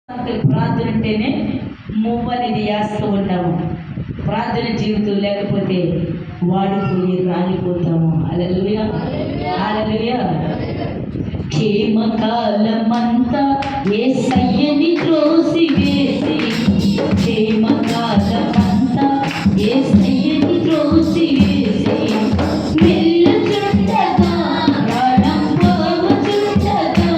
ప్రార్థన అంటేనే మూవ్ అనేది వేస్తూ ఉంటాము. ప్రార్థన జీవితం లేకపోతే వాడిపోయి రాలిపోతాము. హల్లెలూయా, హల్లెలూయా. క్షేమకాలమంతా యేసయ్యని త్రోసివేసి, క్షేమకాలమంతా యేసయ్యని త్రోసివేసి, వెళ్ళుచుండగా ప్రాణం పోవుచుండగా,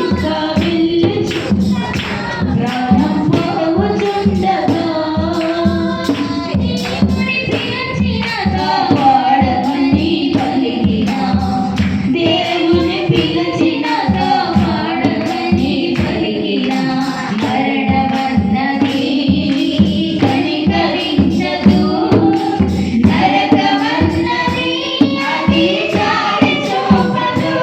ఇంకా వెళ్ళుచుండగా ప్రాణం పోవుచుండగా, కాపాడమని పలికిన దేవుని పిలిచిన, కాపాడమని పలికిన మరణమన్నది కనికరించదు, నరకమన్నది అది జాలి చూపదు,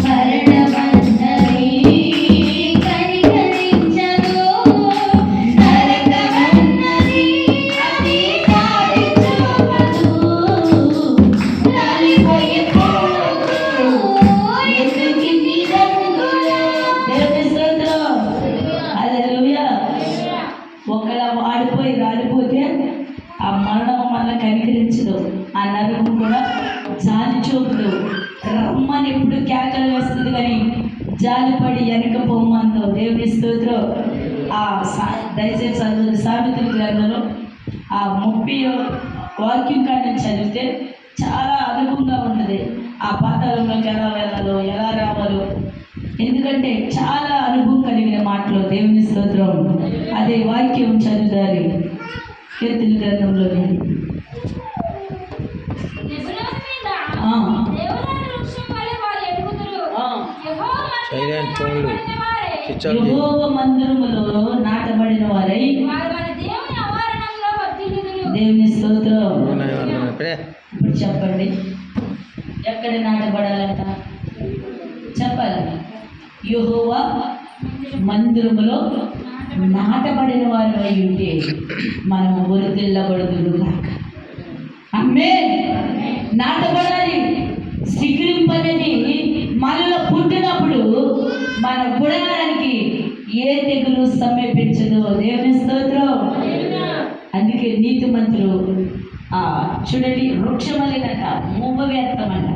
మరణమన్నది కనికరించదు, నరకమన్నది అది జాలి చూపదు. లాలిపోయే పూలు ఎదుగిన్ని రంగులు. దేవుని స్తోత్రం. హల్లెలూయా. ఒకవేళ వాడిపోయి రాలిపోతే ఆ మరణం వల్ల కనికరించదు, ఆ నరకం కూడా జాలి చూపదు. రమ్మని ఎప్పుడు కేకలు వేస్తుంది కానీ జాలిపడి వెనక పొమ్మంతో. దేవుని స్తోత్రం. దయచేసి చదువు సామెతల గ్రంథంలో 30 వాక్యం కాడి చదివితే చాలా అనుభవంగా ఉంటుంది. ఆ పాతాళంలోకి ఎలా వెళ్ళాలో, ఎలా రావాలో, ఎందుకంటే చాలా అనుభవం కలిగిన మాటలు. దేవుని స్తోత్రం. అదే వాక్యం చదువుతారు కీర్తన గ్రంథంలోని. యెహోవా మందిరములో నాటబడిన వారై. దేవుని స్తోత్రం. ఇప్పుడు చెప్పండి, ఎక్కడ నాటబడాలంట చెప్పాలి. యెహోవా మందిరములో నాటబడిన వారు అయి ఉంటే మనము వర్ధిల్లబడుదురు గాక. ఆమేన్. నాటబడాలి. సిగ్గురింపనేది మనలో పుట్టినప్పుడు మన గుడారానికి ఏ తెగులు సమీపించదు. దేవుని స్తోత్రం. అందుకే నీతిమంతులు చూడండి, వృక్షమలేనట మూవవేత్తమంట.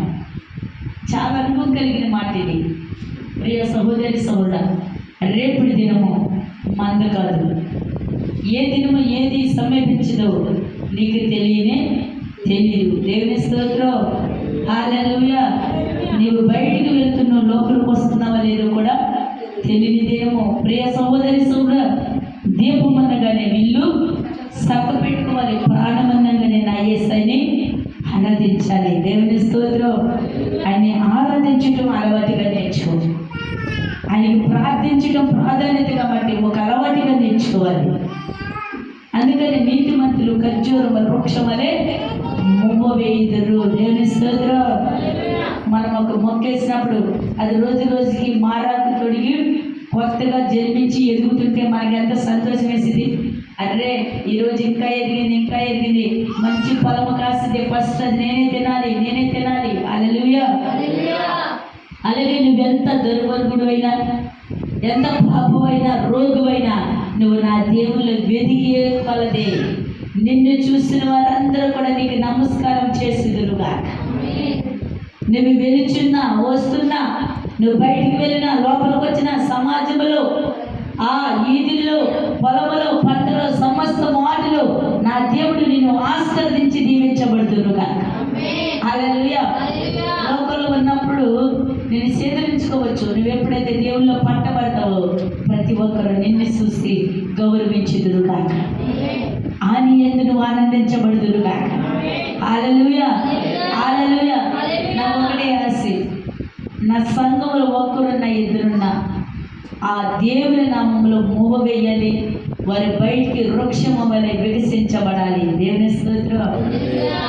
చాలా అనుభవం కలిగిన మాట ఇది. ప్రియ సహోదరి సహోదర, రేపుడి దినము మంద కాదు. ఏ దినము ఏది సమీపించదో నీకు తెలియదు. దేవుని స్తోత్రం. హల్లెలూయా. నీవు బయటికి వెళ్తున్నావు, లోపలికి వస్తున్నావా లేదో కూడా తెలియనిదేమో. ప్రియ సహోదరి సహోదర, దీపమన్నగానే విల్లు సక్క పెట్టుకోవాలి, ప్రాణమన్నగానే నా యేసయ్యని ఆరాధించాలి. దేవుని స్తోత్రం. ఆయన్ని ఆరాధించటం అలవాటుగా నేర్చుకో. ఆయనకు ప్రార్థించడం ప్రాధాన్యతగా బట్టి ఒక అలవాటుగా నేర్చుకోవాలి. అందుకని నీతిమంతులు ఖర్జూర వృక్షం వలె మూవవేయుదురు. దేవుని స్తోత్రం. మనం ఒక మొక్కేసినప్పుడు అది రోజు రోజుకి మారాకు తొడిగి కొత్తగా జన్మించి ఎదుగుతుంటే మనకి ఎంత సంతోషం వేసింది. అరే ఈరోజు ఇంకా ఎదిగింది, మంచి పొలము కాస్తుంది, ఫస్ట్ అది నేనే తినాలి. హల్లెలూయా. అలాగే నువ్వెంత దుర్వర్గుడు అయినా, ఎంత పాపమైనా, రోగువైనా నువ్వు నా దేవుళ్ళు వెదిగే కొలదే నిన్ను చూసిన వారందరూ కూడా నీకు నమస్కారం చేసేదురుగా. నువ్వు వెలుచున్నా, వస్తున్నా, నువ్వు బయటికి వెళ్ళినా, లోపలికి వచ్చిన సమాజంలో, ఈదిల్లో, పొలములో, పంటలో, సమస్త వాటిలో నా దేవుడు నిన్ను ఆశీర్వదించి దీవించబడుతురుగా. హల్లెలూయా. లోకంలో ఉన్నప్పుడు నేను సేదరించుకోవచ్చు. నువ్వు ఎప్పుడైతే దేవుల్లో పట్టబడతావో ప్రతి ఒక్కరు నిన్ను చూసి గౌరవించుదురుగా. నీ యందు నువ్వు ఆనందించబడుదురుగా. హల్లెలూయా, హల్లెలూయా. నా ఒకటే ఆశ, నా సంఘంలో ఒక్కరున్న ఇద్దరున్న ఆ దేవుని నామంలో మూవ వేయాలి. వారి బయటికి వృక్షము వలె వికసించబడాలి. దేవుని స్తోత్రం.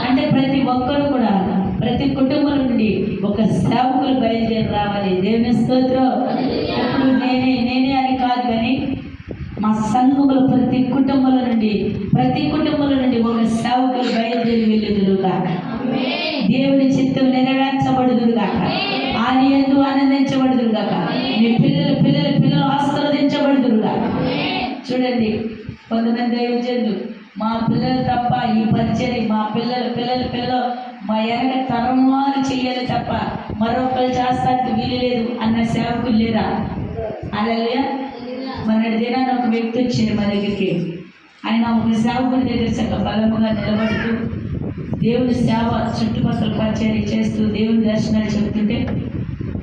అంటే ప్రతి ఒక్కరు కూడా, ప్రతి కుటుంబం నుండి ఒక సేవకులు బయలుదేరి రావాలి. దేవుని స్తోత్రం. ఇప్పుడు నేనే అని కాదు కానీ మా సంఘములు ప్రతి కుటుంబంలో నుండి ఒక సేవకులు బయలుదేరి వెళ్ళుదురుగా. దేవుని చిత్తం నెరవేర్చబడుదురుగాక. ఆయన యందు ఆనందించబడుదురుగాక. మీ పిల్లలు ఆశీర్వదించబడుదురు. చూడండి, కొంతమంది దైవజనులు మా పిల్లలు తప్ప ఈ పరిచయం మా పిల్లలు మా వెనక తరం వారు చెయ్యాలి తప్ప మరొకరు చేస్తానికి వీలు లేదు అన్న సేవకులు లేరా? అలలుయా. మొన్నటి దినాన్ని ఒక వ్యక్తి వచ్చింది మా దగ్గరికి. ఆయన ఒక సేవకుడి దగ్గర చక్క బలముగా నిలబడుతూ దేవుని సేవ చుట్టుపక్కల పరిచయం చేస్తూ దేవుని దర్శనాలు చెబుతుంటే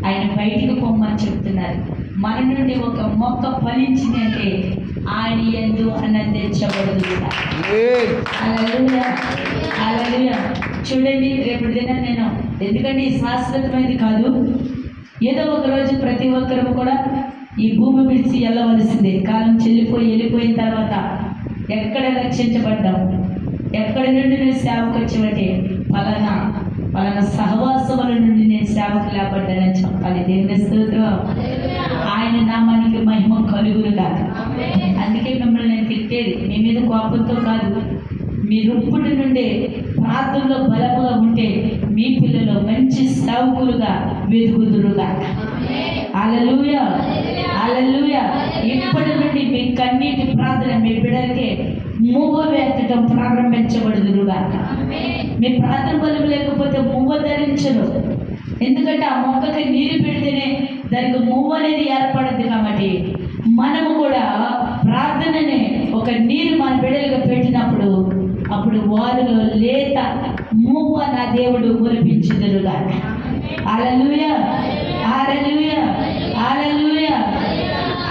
ఆయన బయటికి పొమ్మని చెప్తున్నారు. మన నుండి ఒక మొక్క ఫలించింది అంటే ఆయన యందు ఆనందించబడదు. హల్లెలూయా. చూడండి, రేపు దినం నేను ఎందుకంటే ఈ శాశ్వతమైనది కాదు. ఏదో ఒక రోజు ప్రతి ఒక్కరు కూడా ఈ భూమి విడిచి వెళ్ళవలసిందే. కాలం వెళ్ళిపోయిన తర్వాత ఎక్కడ రక్షించబడ్డాం, ఎక్కడి నుండి నేను సేవకు వచ్చామంటే పలానా సహవాసముల నుండి నేను సేవకు లేబడ్డానని చెప్పాలి. దేవుని స్తోత్రం. ఆయన నామానికి మహిమ కలుగునుగా. అందుకే మిమ్మల్ని నేను తిట్టేది మీ మీద కోపంతో కాదు. మీరు ఇప్పటి నుండే ప్రార్థనలో బలముగా ఉంటే మీ పిల్లలు మంచి సేవకులుగా వెతుకుదురుగా. హల్లెలూయా. ఇప్పటి నుండి మీ కన్నీటి ప్రార్థన మీ బిడ్డలకి మూవ వేత్తడం ప్రారంభించబడుదురుగా. మీ ప్రార్థన బలం లేకపోతే మువ్వ ధరించరు. ఎందుకంటే ఆ మొక్కకి నీరు పెడితేనే దానికి మువ్వ అనేది ఏర్పడుద్ది. కాబట్టి మనము కూడా ప్రార్థననే ఒక నీరు మన బిడ్డలుగా పెట్టినప్పుడు అప్పుడు వారిలో లేత మువ్వ నా దేవుడు కురిపించుదురుగా. హల్లెలూయా.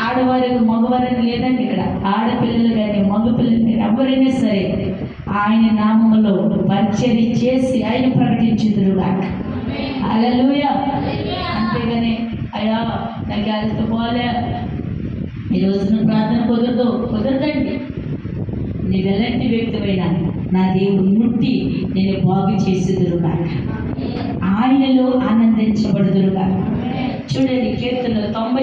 ఆడవారికి మగవారికి లేదండి ఇక్కడ. ఆడపిల్లలు కానీ మగపిల్లలు కానీ ఎవరైనా సరే ఆయన నామములో పరిచర్య చేసి ఆయన ప్రకటించుదురుగా. హల్లెలూయా. అంతేగాని అయ్యా నాకు అలసిపోలే ఈ రోజున ప్రార్థన కుదరదండి. నీవు ఎలాంటి వ్యక్తివైనా నా దేవుడు ముట్టి నేను బాగు చేసేదురుగా, ఆయనలో ఆనందించబడుదురుగా. చూడండి, కీర్తనలు 90